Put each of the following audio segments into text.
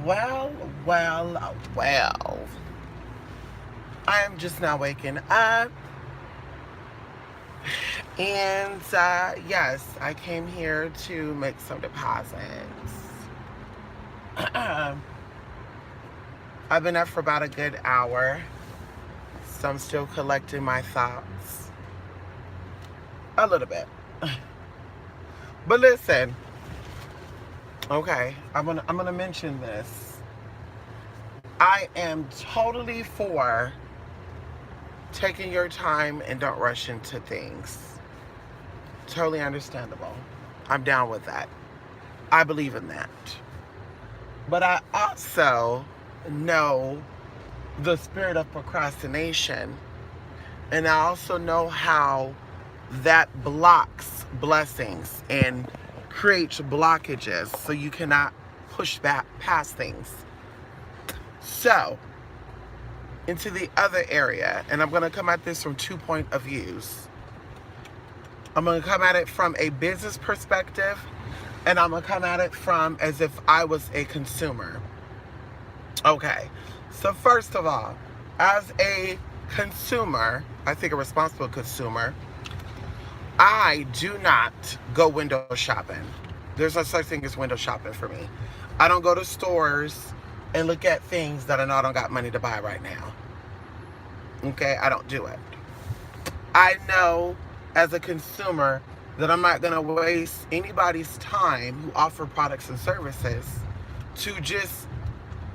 Well, well. I am just now waking up. And yes, I came here to make some deposits. I've been up for about a good hour. So I'm still collecting my thoughts. A little bit. But listen, okay, I'm gonna mention this. I am totally for taking your time and don't rush into things. Totally understandable. I'm down with that. I believe in that. But I also know the spirit of procrastination. And I also know how that blocks blessings and creates blockages so you cannot push back past things. So, into the other area, and I'm going to come at this from 2 points of views. I'm going to come at it from a business perspective, and I'm going to come at it from as if I was a consumer. Okay, so first of all, as a consumer, I think a responsible consumer, I do not go window shopping. There's no such thing as window shopping for me. I don't go to stores and look at things that I know I don't got money to buy right now. Okay, I don't do it. I know as a consumer that I'm not going to waste anybody's time who offer products and services to just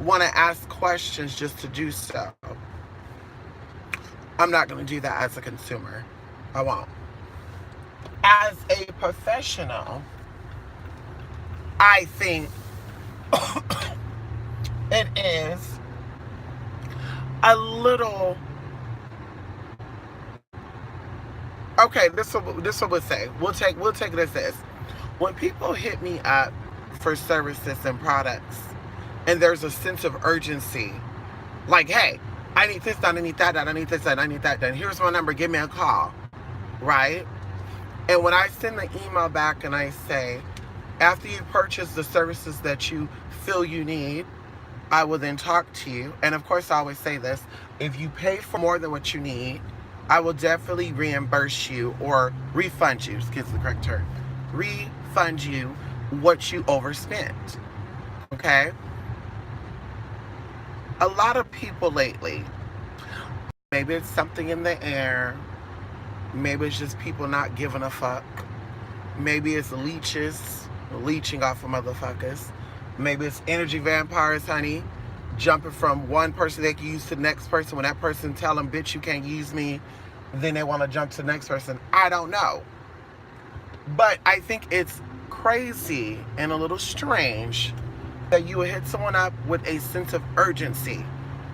want to ask questions just to do so. I'm not going to do that as a consumer. I won't. As a professional, I think it is a little. Okay, this what we'll say. We'll take it as this. When people hit me up for services and products, and there's a sense of urgency, like, hey, I need this done, I need that done, I need this done, I need that done. Here's my number, give me a call, right? And when I send the email back and I say, after you purchase the services that you feel you need, I will then talk to you. And of course, I always say this, if you pay for more than what you need, I will definitely reimburse you or refund you, excuse the correct term, refund you what you overspent, okay? A lot of people lately, maybe it's something in the air, maybe it's just people not giving a fuck, maybe it's leeches leeching off of motherfuckers, maybe it's energy vampires, honey, jumping from one person they can use to the next person. When that person tell them, bitch, you can't use me, then they want to jump to the next person. I don't know. But I think it's crazy and a little strange that you would hit someone up with a sense of urgency.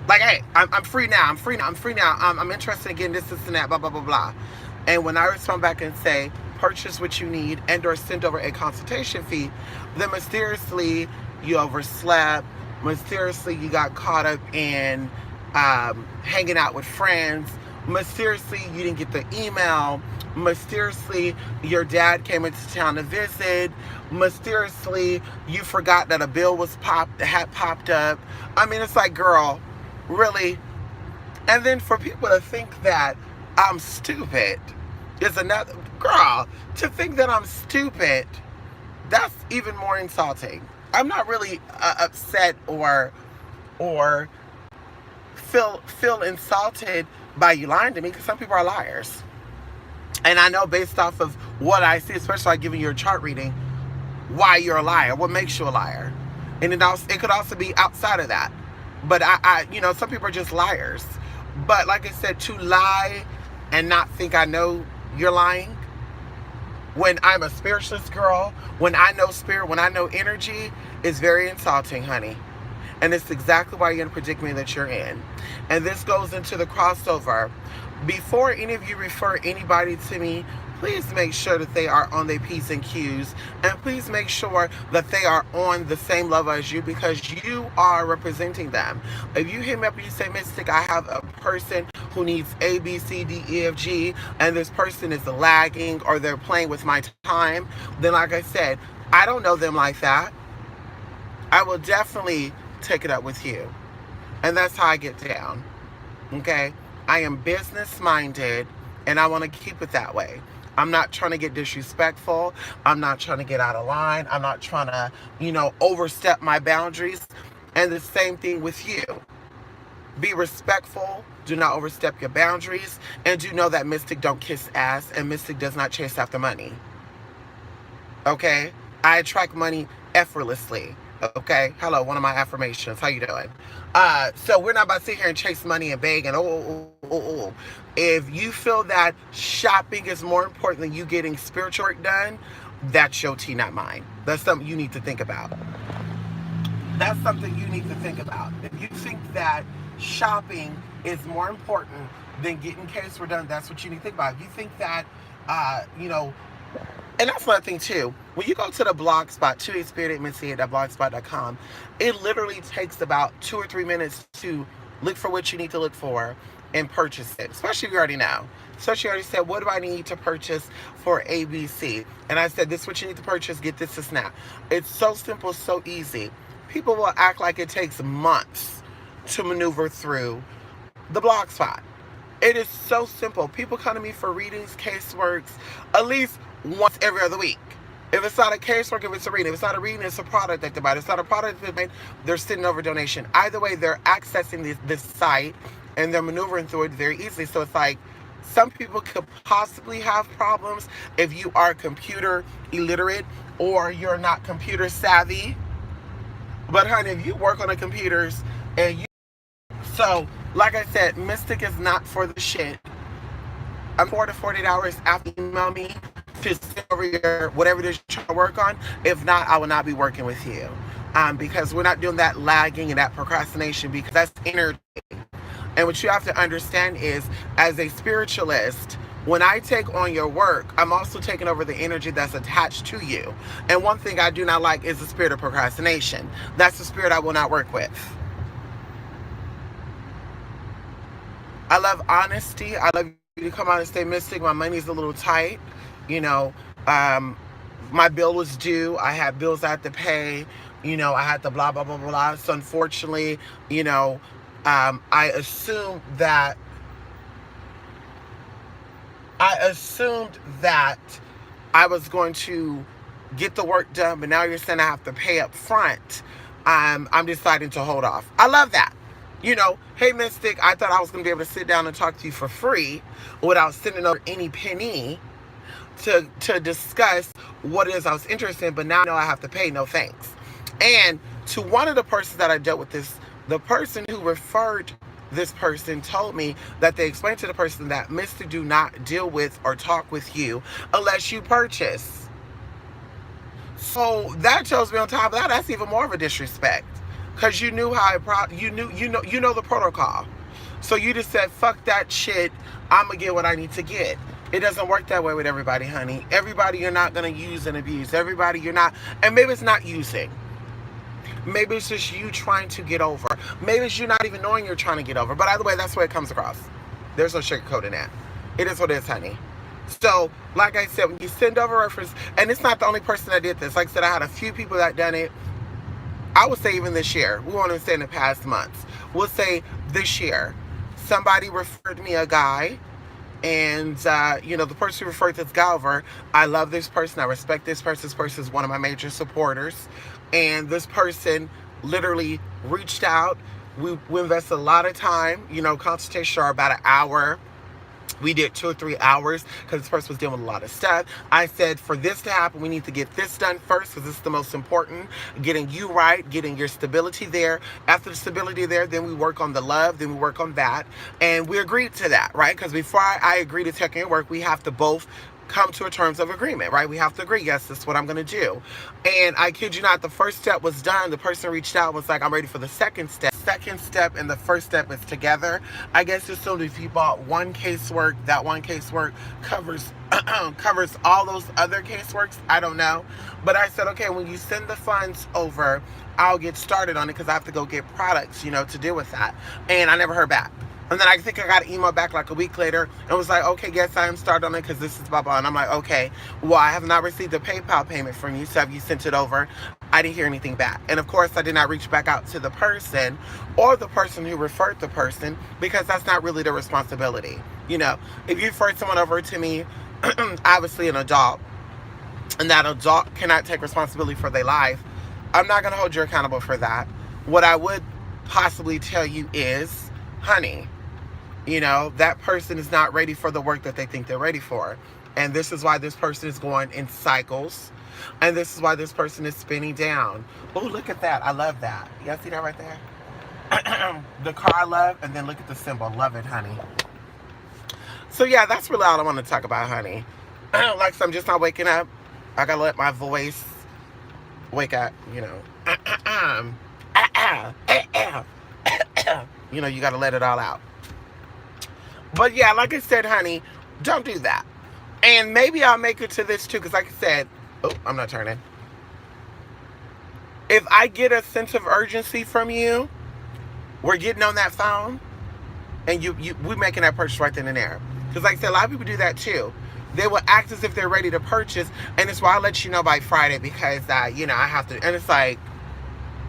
Like, hey, I'm free now, I'm free now, I'm interested in getting this and that, blah, blah, blah, blah. And when I respond back and say, purchase what you need and or send over a consultation fee, then mysteriously you overslept, mysteriously you got caught up in hanging out with friends, mysteriously you didn't get the email, mysteriously your dad came into town to visit, mysteriously you forgot that a bill had popped up. I mean, it's like, girl, really? And then for people to think that I'm stupid is another, girl, to think that I'm stupid, that's even more insulting. I'm not really upset or feel insulted by you lying to me, because some people are liars. And I know based off of what I see, especially like giving you a chart reading, why you're a liar, what makes you a liar. And it could also be outside of that. But I some people are just liars. But like I said, to lie and not think I know you're lying, when I'm a spiritualist girl, when I know spirit, when I know energy, is very insulting, honey. And it's exactly why you're in the predicament that you're in. And this goes into the crossover. Before any of you refer anybody to me, please make sure that they are on their P's and Q's. And please make sure that they are on the same level as you, because you are representing them. If you hit me up and you say, Mystic, I have a person who needs A, B, C, D, E, F, G, and this person is lagging or they're playing with my time, then like I said, I don't know them like that. I will definitely take it up with you. And that's how I get down. Okay? I am business minded and I want to keep it that way. I'm not trying to get disrespectful. I'm not trying to get out of line. I'm not trying to, overstep my boundaries. And the same thing with you. Be respectful. Do not overstep your boundaries. And do know that Mystic don't kiss ass and Mystic does not chase after money. Okay? I attract money effortlessly. Okay? Hello, one of my affirmations. How you doing? So we're not about to sit here and chase money and beg and oh. If you feel that shopping is more important than you getting spiritual work done, that's your tea, not mine. That's something you need to think about. That's something you need to think about. If you think that shopping is more important than getting casework done, that's what you need to think about. If you think that, and that's another thing too. When you go to the blog spot, 28spirit@blogspot.com, it literally takes about 2 or 3 minutes to look for what you need to look for and purchase it. Especially if you already know. Especially if you already said, what do I need to purchase for ABC? And I said, this is what you need to purchase, get this to snap. It's so simple, so easy. People will act like it takes months to maneuver through the blog spot. It is so simple. People come to me for readings, caseworks, at least once every other week. If it's not a casework, if it's a reading. If it's not a reading, it's a product that they buy. If it's not a product that they buy, they're sitting over donation. Either way, they're accessing this site and they're maneuvering through it very easily. So it's like, some people could possibly have problems if you are computer illiterate or you're not computer savvy. But honey, if you work on the computers and you... So, like I said, Mystic is not for the shit. I'm 4 to 48 hours after you email me to send over your whatever it is you're trying to work on. If not, I will not be working with you. Because we're not doing that lagging and that procrastination, because that's energy. And what you have to understand is, as a spiritualist, when I take on your work, I'm also taking over the energy that's attached to you. And one thing I do not like is the spirit of procrastination. That's the spirit I will not work with. I love honesty. I love you to come out and say, Mystic, my money's a little tight. My bill was due. I had bills I had to pay. I had to blah, blah, blah, blah. So unfortunately, I assumed that I was going to get the work done, but now you're saying I have to pay up front. I'm deciding to hold off. I love that. Hey Mystic, I thought I was going to be able to sit down and talk to you for free without sending over any penny to discuss what it is I was interested in, but now I know I have to pay. No thanks. And to one of the persons that I dealt with this, the person who referred this person told me that they explained to the person that Mystic do not deal with or talk with you unless you purchase. So that shows me on top of that, that's even more of a disrespect. Because you knew how you know the protocol. So you just said, fuck that shit, I'm going to get what I need to get. It doesn't work that way with everybody, honey. Everybody you're not going to use and abuse. Everybody you're not, and maybe it's not using. Maybe it's just you trying to get over. Maybe it's you not even knowing you're trying to get over. But either way, that's the way it comes across. There's no sugarcoating that. It is what it is, honey. So, like I said, when you send over reference, and it's not the only person that did this. Like I said, I had a few people that done it. I would say even this year. We won't even say in the past months. We'll say this year. Somebody referred me a guy. And, the person who referred this guy over, I love this person. I respect this person. This person is one of my major supporters. And this person literally reached out. We invested a lot of time, consultations are about an hour. We did 2 or 3 hours because this person was dealing with a lot of stuff. I said, for this to happen, we need to get this done first because this is the most important. Getting you right, getting your stability there. After the stability there, then we work on the love, then we work on that. And we agreed to that, right? Because before I agree to take your work, we have to both come to a terms of agreement, right? We have to agree, yes, this is what I'm going to do. And I kid you not, the first step was done. The person reached out and was like, I'm ready for the second step. Second step and the first step is together. I guess assumed if you bought one casework, that one casework covers covers all those other caseworks. I don't know. But I said, okay, when you send the funds over, I'll get started on it because I have to go get products, to deal with that. And I never heard back. And then I think I got an email back like a week later and was like, okay, yes, I am started on it because this is blah, blah. And I'm like, okay, well, I have not received a PayPal payment from you, so have you sent it over? I didn't hear anything back. And of course, I did not reach back out to the person or the person who referred the person, because that's not really their responsibility. You know, if you referred someone over to me, obviously an adult, and that adult cannot take responsibility for their life, I'm not going to hold you accountable for that. What I would possibly tell you is, honey, you know, that person is not ready for the work that they think they're ready for. And this is why this person is going in cycles. And this is why this person is spinning down. Oh, look at that. I love that. Y'all see that right there? The car I love, and then look at the symbol. Love it, honey. So yeah, that's really all I want to talk about, honey. Like, so I'm just not waking up. I gotta let my voice wake up, you know. You know, you gotta let it all out. But yeah, like I said, honey, don't do that. And maybe I'll make it to this too, because like I said, oh, I'm not turning. If I get a sense of urgency from you, we're getting on that phone, and we're making that purchase right then and there. Because like I said, a lot of people do that too. They will act as if they're ready to purchase, and it's why I let you know by Friday, because you know, I have to. And it's like,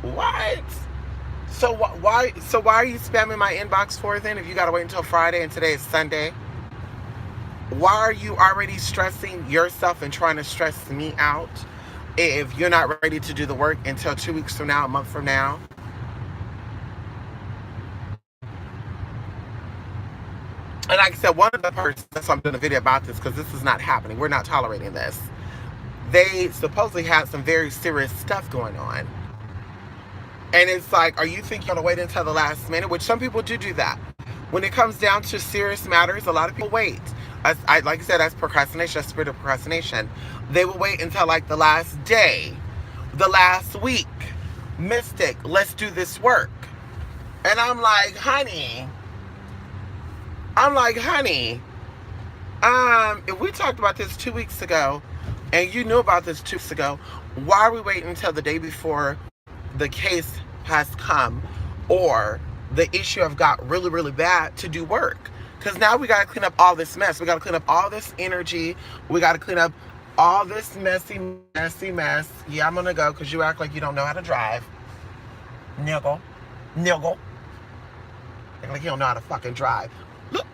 what? So why are you spamming my inbox for then, if you gotta wait until Friday and today is Sunday? Why are you already stressing yourself and trying to stress me out if you're not ready to do the work until 2 weeks from now, a month from now? And like I said, one of the persons, that's why I'm doing a video about this, because this is not happening. We're not tolerating this. They supposedly had some very serious stuff going on. And it's like, are you thinking you're going to wait until the last minute? Which some people do that. When it comes down to serious matters, a lot of people wait. Like I said, that's procrastination, that's spirit of procrastination. They will wait until like the last day, the last week. Mystic, let's do this work. And I'm like, honey, if we talked about this 2 weeks ago, and you knew about this 2 weeks ago, why are we waiting until the day before the case has come, or the issue have got really, really bad, to do work? Because now we got to clean up all this mess. We got to clean up all this energy. We got to clean up all this messy mess. Yeah, I'm going to go because you act like you don't know how to drive. Niggle. Act like you don't know how to fucking drive. Look.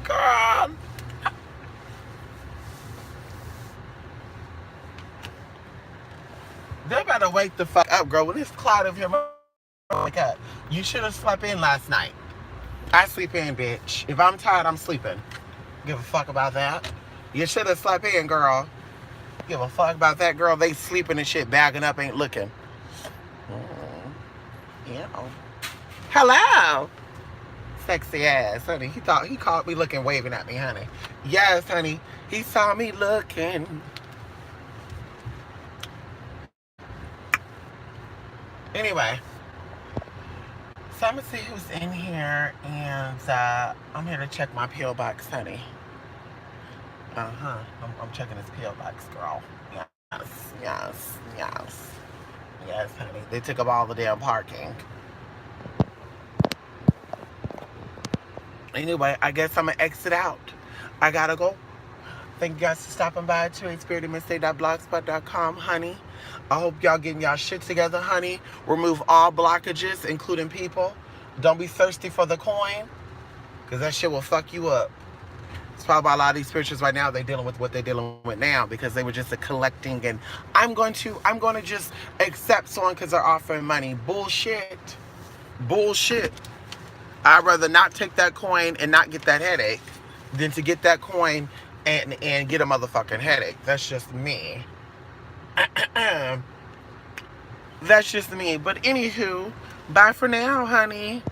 Girl. They better wake the fuck up, girl. When this cloud of him, wake up. You should have slept in last night. I sleep in, bitch. If I'm tired, I'm sleeping. Give a fuck about that. You should have slept in, girl. Give a fuck about that, girl. They sleeping and shit, bagging up, ain't looking. Yeah. Hello. Sexy ass, honey. He caught me looking, waving at me, honey. Yes, honey. He saw me looking. Anyway, so I'm gonna see who's in here, and I'm here to check my P.O. box, honey. I'm checking this P.O. box, girl. Yes, honey. They took up all the damn parking. Anyway, I guess I'm gonna exit out. I gotta go. Thank you guys for stopping by to spiritedmistake.blogspot.com, honey. I hope y'all getting y'all shit together, honey. Remove all blockages, including people. Don't be thirsty for the coin, because that shit will fuck you up. It's probably why a lot of these spirituals right now, they're dealing with what they're dealing with now, because they were just collecting, and I'm going to just accept someone because they're offering money. Bullshit. I'd rather not take that coin and not get that headache than to get that coin and get a motherfucking headache. That's just me. That's just me. But anywho, bye for now, honey.